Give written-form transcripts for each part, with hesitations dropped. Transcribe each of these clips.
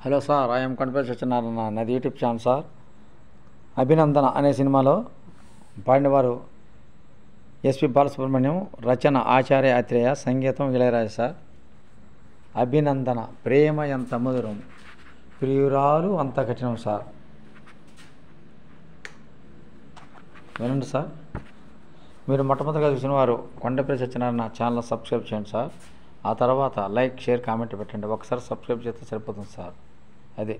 Hello sir, I'm Kondapalli Satyanarayana. నాది YouTube channel sir. అభినందన అనే సినిమాలో పాడినవారు ఎస్పి బాలసుబ్రహ్మణ్యం, రచన ఆచార్య ఆత్రేయ, సంగీతం ఇళయరాజా సార్. అభినందన. ప్రేమ ఎంత మధురం, ప్రియురాలు అంత కఠినం సార్. వినండి సార్. మీరు మొట్టమొదటిగా చూసిన వారు కొండపల్లి సత్యనారాయణ ఛానల్ సబ్స్క్రైబ్ చేయండి సార్. ఆ తర్వాత లైక్, షేర్, కామెంట్ పెట్టండి. ఒకసారి సబ్స్క్రైబ్ చేస్తే సరిపోతుంది సార్. అదే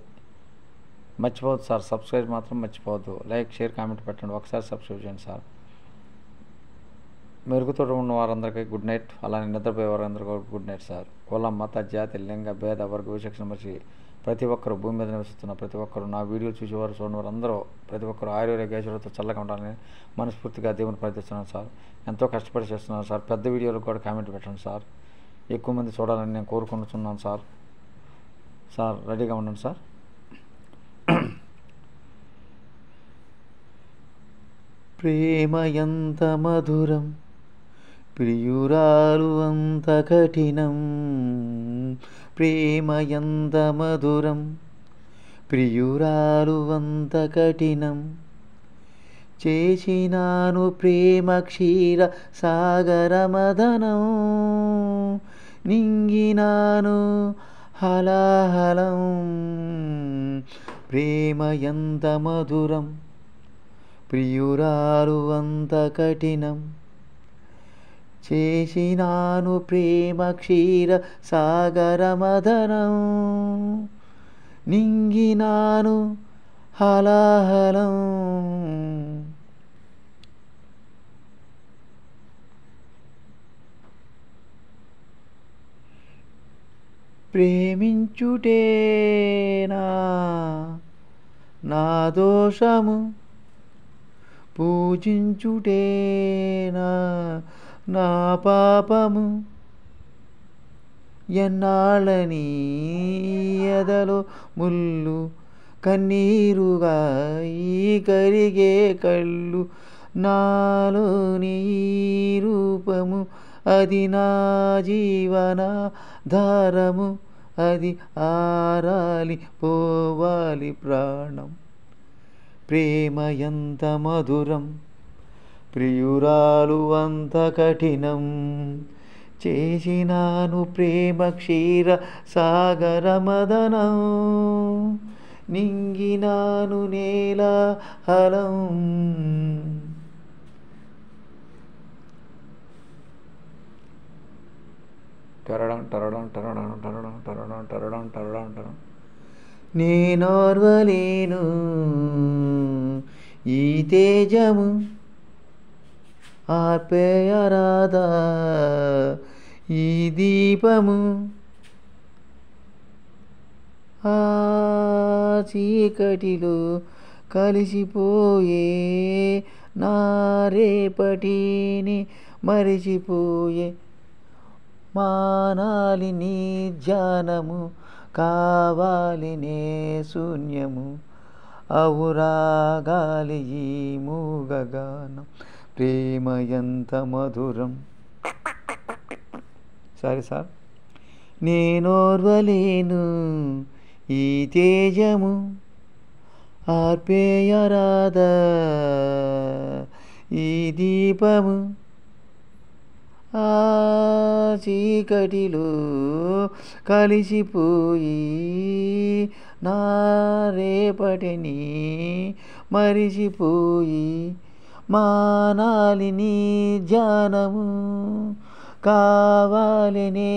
మర్చిపోవద్దు సార్, సబ్స్క్రైబ్ మాత్రం మర్చిపోవద్దు. లైక్, షేర్, కామెంట్ పెట్టండి. ఒకసారి సబ్స్క్రైబ్ చేయండి సార్. మెరుగుతో ఉన్న వారందరికీ గుడ్ నైట్. అలానే నిద్రపోయే వారందరికీ గుడ్ నైట్ సార్. కుల, మత, జాతి, లింగ భేద, వర్గ విచక్షణ మర్చి ప్రతి ఒక్కరు, భూమి మీద నివసిస్తున్న ప్రతి ఒక్కరు, నా వీడియోలు చూసేవారు, చూడవారు అందరూ ప్రతి ఒక్కరు ఆయుర్వేద చల్లగా ఉండాలని మనస్ఫూర్తిగా దేవుని ప్రార్థిస్తున్నాను సార్. ఎంతో కష్టపడి చేస్తున్నాను సార్. పెద్ద వీడియోలకు కూడా కామెంట్ పెట్టండి సార్. ఎక్కువ మంది చూడాలని నేను కోరుకుంటున్నాను సార్. సార్ రెడీగా ఉండండి సార్. ప్రేమ ఎంత మధురం, ప్రియురాలు అంత కఠినం. ప్రేమ ఎంత మధురం, ప్రియురాలు అంత కఠినం. చేసినాను ప్రేమ క్షీర సాగర మదనం, నింగినాను హలాహలం. ప్రేమ ఎంత మధురం, ప్రియురాలు అంత కఠినం. చేసినాను ప్రేమ క్షీర సాగర మదనం, నింగినాను హలాహలం. ప్రేమించుటేనా నా దోషము, పూజించుటేనా నా పాపము. ఎన్నాళ్ళని ఎదలో ముళ్ళు, కన్నీరుగా ఈ కరిగే కళ్ళు. నాలోని ఈ రూపము, అది నా జీవన ధారము. అది ఆరాలి పోవాలి ప్రాణం. ప్రేమ ఎంత మధురం, ప్రియురాలు అంత కఠినం. చేసినాను ప్రేమ క్షీర సాగర మదనం, నింగినాను నేల హలం. టరడం టరడం టరడం టరడం టరడం టరడం టరడం టరడం. నేనోర్వలేను ఈ తేజము, ఆర్పేయరాదా ఈ దీపము. ఆ చీకటిలో కలిసిపోయే నా రేపటిని మరిచిపోయే. మానాలి నీ ధ్యానము, కావాలి నే శూన్యము. అవురాగాలి ఈ మూగగానం. ప్రేమ ఎంత మధురం. సరే సార్. నేనోర్వలేను ఈ తేజము, ఆర్పేయరాదా ఈ దీపము. ఆ చీకటిలో కలిసిపోయి నా రేపటిని మరిచిపోయి. మానాలి నీ ధ్యానము, కావాలనే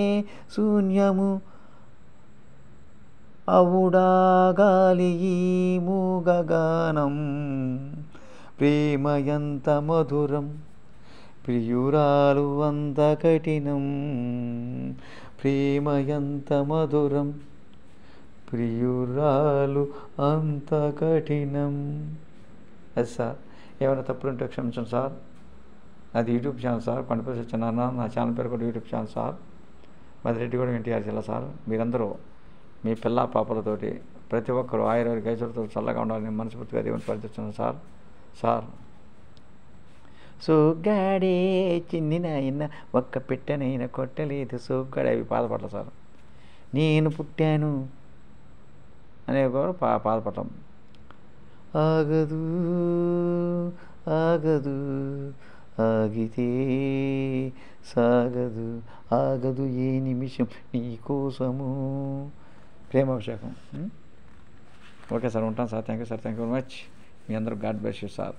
శూన్యము. అవుడాగాలి ఈ మూగగానం. ప్రేమ ఎంత మధురం, ప్రియురాలు అంత కఠినం. ప్రేమ ఎంత మధురం, ప్రియురాలు అంత కఠినం. అది సార్. ఏమైనా తప్పులుంటే క్షమించండి సార్. అది YouTube channel sir, Kondapalli Satyanarayana. నా ఛానల్ పేరు కూడా యూట్యూబ్ ఛానల్ సార్. మదిరెడ్డిగూడెం ఎన్టీఆర్ జిల్లా సార్. మీరందరూ మీ పిల్ల పాపలతోటి ప్రతి ఒక్కరు ఆయుర్వేద ఐశ్వర్యంతో చల్లగా ఉండాలని మనస్ఫూర్తిగా దేవుని ప్రార్థిస్తున్నాను సార్. సార్ సోగ్గాడే చిన్ని నాయన ఒక్క పెట్టనైనా కొట్టలేదు సోగ్గాడే. అవి బాధపడలేదు సార్. నేను పుట్టాను అనేవి కూడా పాదపడతాం. ఆగదు ఆగదు ఆగితే సాగదు ఆగదు ఏ నిమిషం నీ కోసము. ప్రేమాభిషేకం. ఓకే సార్, ఉంటాను sir. Thank you sir, thank you very much. మీ అందరూ God bless you sir.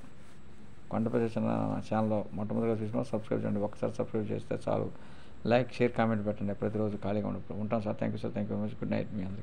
Kondapalli ఛానల్లో మొట్టమొదటిగా చూసిన సబ్స్క్రైబ్ చేయండి. ఒకసారి సబ్స్క్రైబ్ చేస్తే చాలు. లైక్, షేర్, కామెంట్ పెట్టండి. ప్రతిరోజు ఖాళీగా ఉంటాను sir. Thank you sir, thank you very much. Good night మీ అందరికీ.